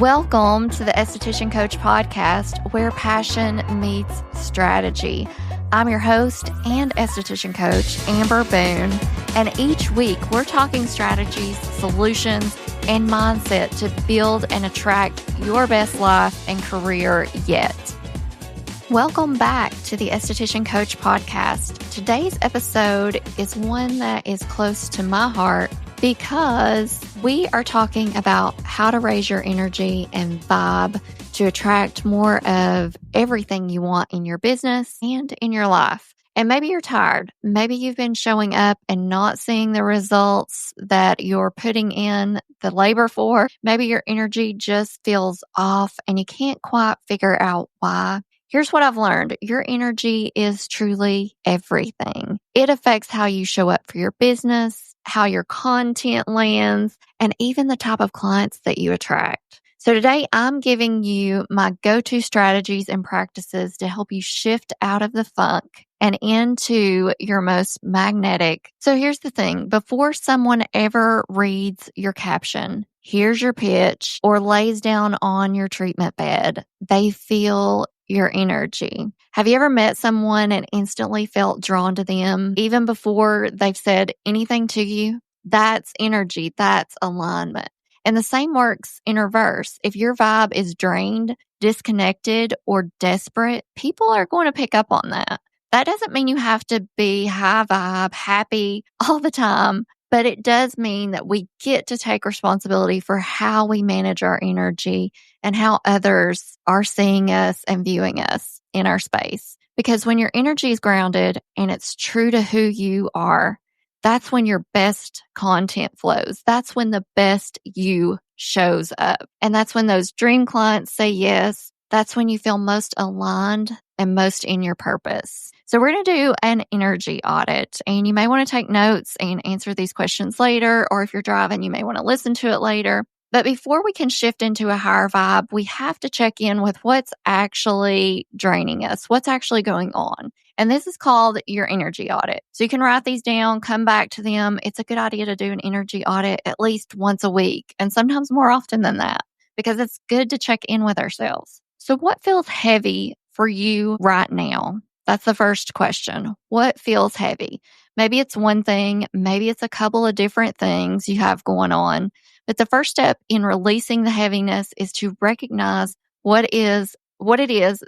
Welcome to the Esthetician Coach Podcast, where passion meets strategy. I'm your host and esthetician coach, Amber Boone, and each week we're talking strategies, solutions, and mindset to build and attract your best life and career yet. Welcome back to the Esthetician Coach Podcast. Today's episode is one that is close to my heart because we are talking about how to raise your energy and vibe to attract more of everything you want in your business and in your life. And maybe you're tired. Maybe you've been showing up and not seeing the results that you're putting in the labor for. Maybe your energy just feels off and you can't quite figure out why. Here's what I've learned. Your energy is truly everything. It affects how you show up for your business, how your content lands, and even the type of clients that you attract. So today I'm giving you my go-to strategies and practices to help you shift out of the funk and into your most magnetic. So here's the thing. Before someone ever reads your caption, hears your pitch, or lays down on your treatment bed, they feel your energy. Have you ever met someone and instantly felt drawn to them even before they've said anything to you? That's energy. That's alignment. And the same works in reverse. If your vibe is drained, disconnected, or desperate, people are going to pick up on that. That doesn't mean you have to be high vibe, happy all the time, but it does mean that we get to take responsibility for how we manage our energy and how others are seeing us and viewing us in our space. Because when your energy is grounded and it's true to who you are, that's when your best content flows. That's when the best you shows up. And that's when those dream clients say yes. That's when you feel most aligned and most in your purpose. So we're going to do an energy audit, and you may want to take notes and answer these questions later, or if you're driving, you may want to listen to it later. But before we can shift into a higher vibe, we have to check in with what's actually draining us, what's actually going on. And this is called your energy audit. So you can write these down, come back to them. It's a good idea to do an energy audit at least once a week, and sometimes more often than that, because it's good to check in with ourselves. So what feels heavy for you right now? That's the first question. What feels heavy? Maybe it's one thing, maybe it's a couple of different things you have going on. But the first step in releasing the heaviness is to recognize what it is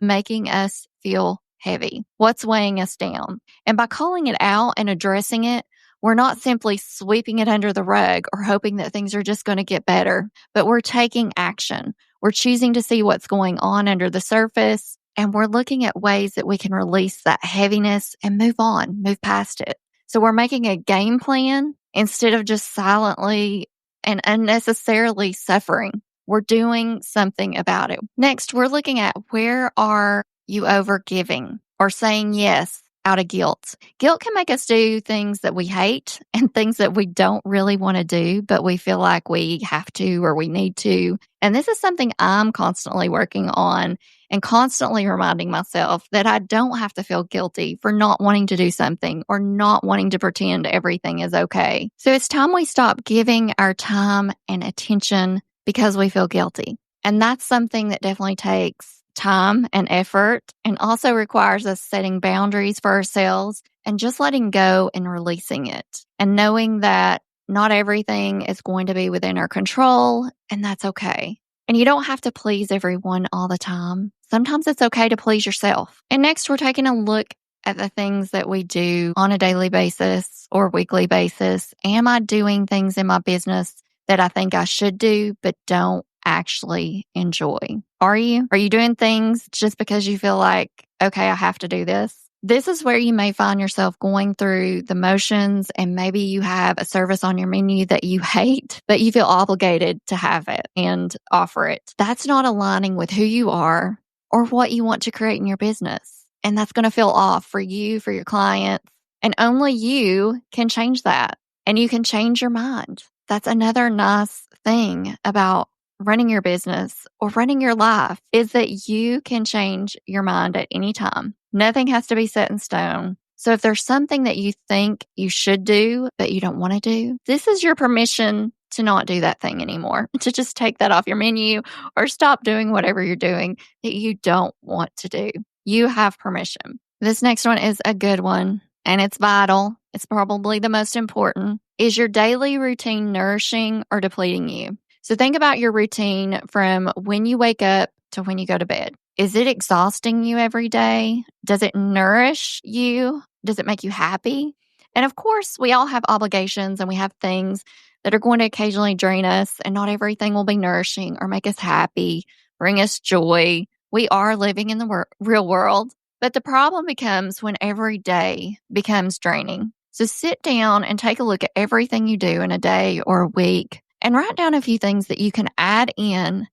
making us feel heavy. What's weighing us down? And by calling it out and addressing it, we're not simply sweeping it under the rug or hoping that things are just going to get better, but we're taking action. We're choosing to see what's going on under the surface, and we're looking at ways that we can release that heaviness and move on, move past it. So we're making a game plan instead of just silently and unnecessarily suffering. We're doing something about it. Next, we're looking at where are you overgiving or saying yes out of guilt. Guilt can make us do things that we hate and things that we don't really want to do, but we feel like we have to or we need to. And this is something I'm constantly working on and constantly reminding myself that I don't have to feel guilty for not wanting to do something or not wanting to pretend everything is okay. So it's time we stop giving our time and attention because we feel guilty. And that's something that definitely takes time and effort, and also requires us setting boundaries for ourselves and just letting go and releasing it, and knowing that not everything is going to be within our control, and that's okay. And you don't have to please everyone all the time. Sometimes it's okay to please yourself. And next, we're taking a look at the things that we do on a daily basis or weekly basis. Am I doing things in my business that I think I should do but don't actually enjoy? Are you doing things just because you feel like, okay, I have to do this? This is where you may find yourself going through the motions, and maybe you have a service on your menu that you hate, but you feel obligated to have it and offer it. That's not aligning with who you are or what you want to create in your business. And that's going to feel off for you, for your clients, and only you can change that. And you can change your mind. That's another nice thing about running your business or running your life, is that you can change your mind at any time. Nothing has to be set in stone. So if there's something that you think you should do, but you don't want to do, this is your permission to not do that thing anymore, to just take that off your menu or stop doing whatever you're doing that you don't want to do. You have permission. This next one is a good one, and it's vital. It's probably the most important. Is your daily routine nourishing or depleting you? So think about your routine from when you wake up to when you go to bed. Is it exhausting you every day? Does it nourish you? Does it make you happy? And of course, we all have obligations and we have things that are going to occasionally drain us, and not everything will be nourishing or make us happy, bring us joy. We are living in the real world, but the problem becomes when every day becomes draining. So sit down and take a look at everything you do in a day or a week and write down a few things that you can add in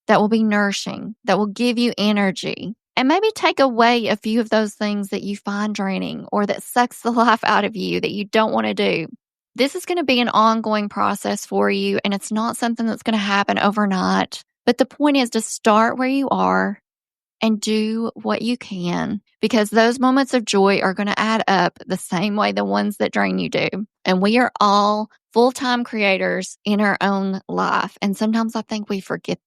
that will be nourishing, that will give you energy. And maybe take away a few of those things that you find draining or that sucks the life out of you that you don't want to do. This is going to be an ongoing process for you, and it's not something that's going to happen overnight. But the point is to start where you are and do what you can, because those moments of joy are going to add up the same way the ones that drain you do. And we are all full-time creators in our own life. And sometimes I think we forget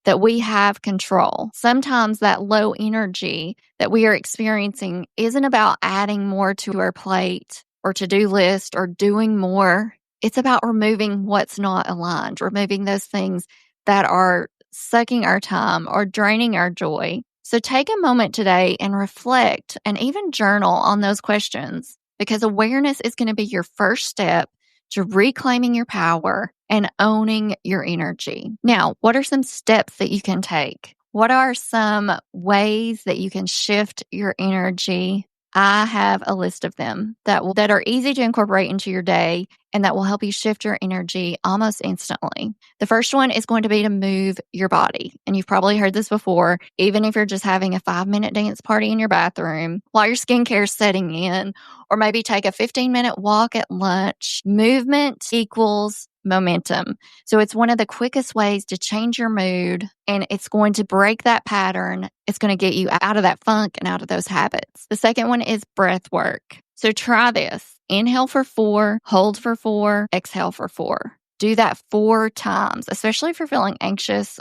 that we have control. Sometimes that low energy that we are experiencing isn't about adding more to our plate or to-do list or doing more. It's about removing what's not aligned, removing those things that are sucking our time or draining our joy. So take a moment today and reflect and even journal on those questions, because awareness is going to be your first step to reclaiming your power and owning your energy. Now, what are some steps that you can take? What are some ways that you can shift your energy? I have a list of them that are easy to incorporate into your day and that will help you shift your energy almost instantly. The first one is going to be to move your body. And you've probably heard this before, even if you're just having a 5-minute dance party in your bathroom while your skincare is setting in, or maybe take a 15-minute walk at lunch. Movement equals momentum. So it's one of the quickest ways to change your mood, and it's going to break that pattern. It's going to get you out of that funk and out of those habits. The second one is breath work. So try this. Inhale for 4, hold for 4, exhale for 4. Do that 4 times, especially if you're feeling anxious.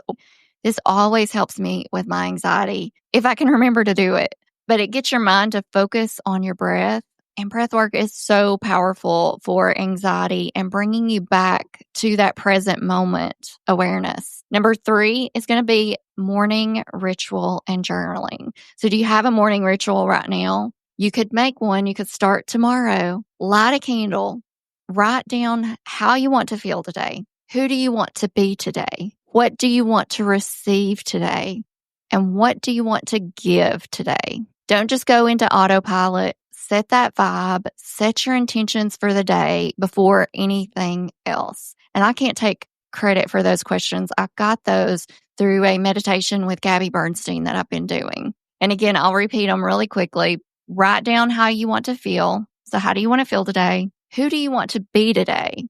This always helps me with my anxiety if I can remember to do it. But it gets your mind to focus on your breath. And breath work is so powerful for anxiety and bringing you back to that present moment awareness. Number 3 is going to be morning ritual and journaling. So do you have a morning ritual right now? You could make one. You could start tomorrow. Light a candle. Write down how you want to feel today. Who do you want to be today? What do you want to receive today? And what do you want to give today? Don't just go into autopilot. Set that vibe, set your intentions for the day before anything else. And I can't take credit for those questions. I got those through a meditation with Gabby Bernstein that I've been doing. And again, I'll repeat them really quickly. Write down how you want to feel. So how do you want to feel today? Who do you want to be today?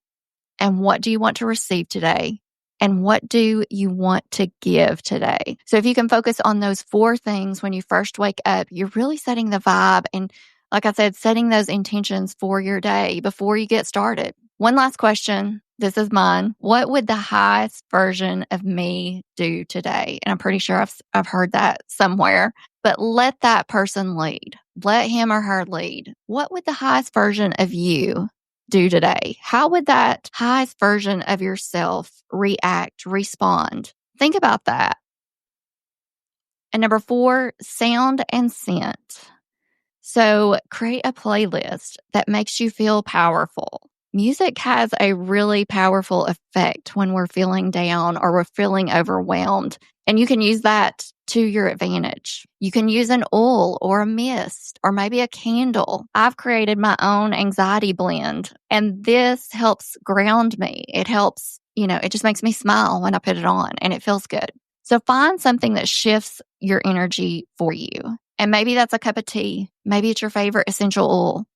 And what do you want to receive today? And what do you want to give today? So if you can focus on those 4 things when you first wake up, you're really setting the vibe and, like I said, setting those intentions for your day before you get started. One last question. This is mine. What would the highest version of me do today? And I'm pretty sure I've heard that somewhere, but let that person lead. Let him or her lead. What would the highest version of you do today? How would that highest version of yourself react, respond? Think about that. And number 4, sound and scent. So create a playlist that makes you feel powerful. Music has a really powerful effect when we're feeling down or we're feeling overwhelmed. And you can use that to your advantage. You can use an oil or a mist or maybe a candle. I've created my own anxiety blend, and this helps ground me. It helps, it just makes me smile when I put it on, and it feels good. So find something that shifts your energy for you. And maybe that's a cup of tea. Maybe it's your favorite essential oil.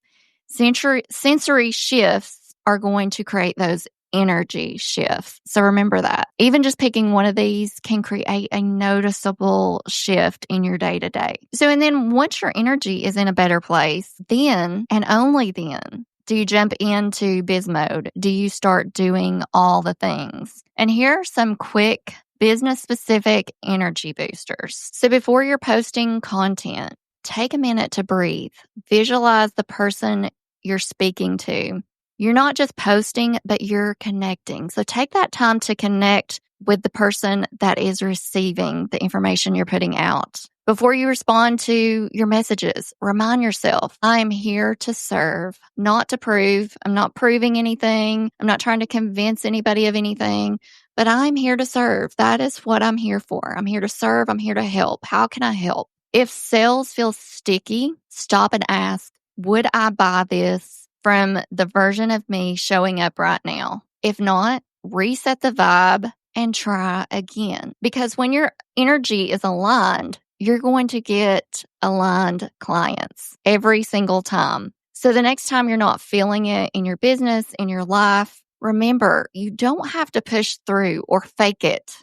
Sensory shifts are going to create those energy shifts. So remember that. Even just picking one of these can create a noticeable shift in your day to day. So, and then once your energy is in a better place, then and only then Do you jump into biz mode? Do you start doing all the things? And here are some quick business-specific energy boosters. So before you're posting content, take a minute to breathe. Visualize the person you're speaking to. You're not just posting, but you're connecting. So take that time to connect with the person that is receiving the information you're putting out. Before you respond to your messages, remind yourself, I am here to serve, not to prove. I'm not proving anything. I'm not trying to convince anybody of anything, but I'm here to serve. That is what I'm here for. I'm here to serve. I'm here to help. How can I help? If sales feel sticky, stop and ask, would I buy this from the version of me showing up right now? If not, reset the vibe and try again. Because when your energy is aligned, you're going to get aligned clients every single time. So the next time you're not feeling it in your business, in your life, remember, you don't have to push through or fake it.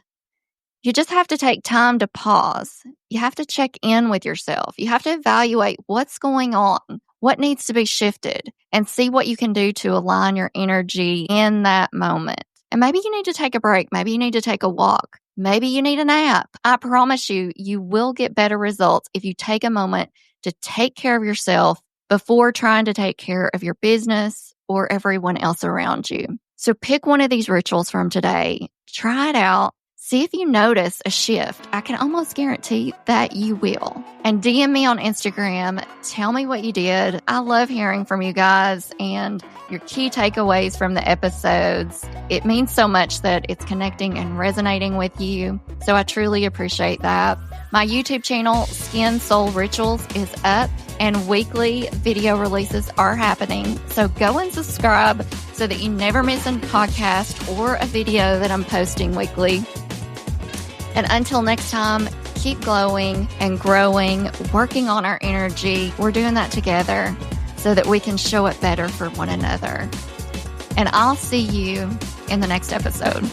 You just have to take time to pause. You have to check in with yourself. You have to evaluate what's going on, what needs to be shifted, and see what you can do to align your energy in that moment. And maybe you need to take a break. Maybe you need to take a walk. Maybe you need a nap. I promise you, you will get better results if you take a moment to take care of yourself before trying to take care of your business or everyone else around you. So pick one of these rituals from today. Try it out. See if you notice a shift. I can almost guarantee that you will. And DM me on Instagram. Tell me what you did. I love hearing from you guys and your key takeaways from the episodes. It means so much that it's connecting and resonating with you. So I truly appreciate that. My YouTube channel, Skin Soul Rituals, is up and weekly video releases are happening. So go and subscribe so that you never miss a podcast or a video that I'm posting weekly. And until next time, keep glowing and growing, working on our energy. We're doing that together so that we can show it better for one another. And I'll see you in the next episode.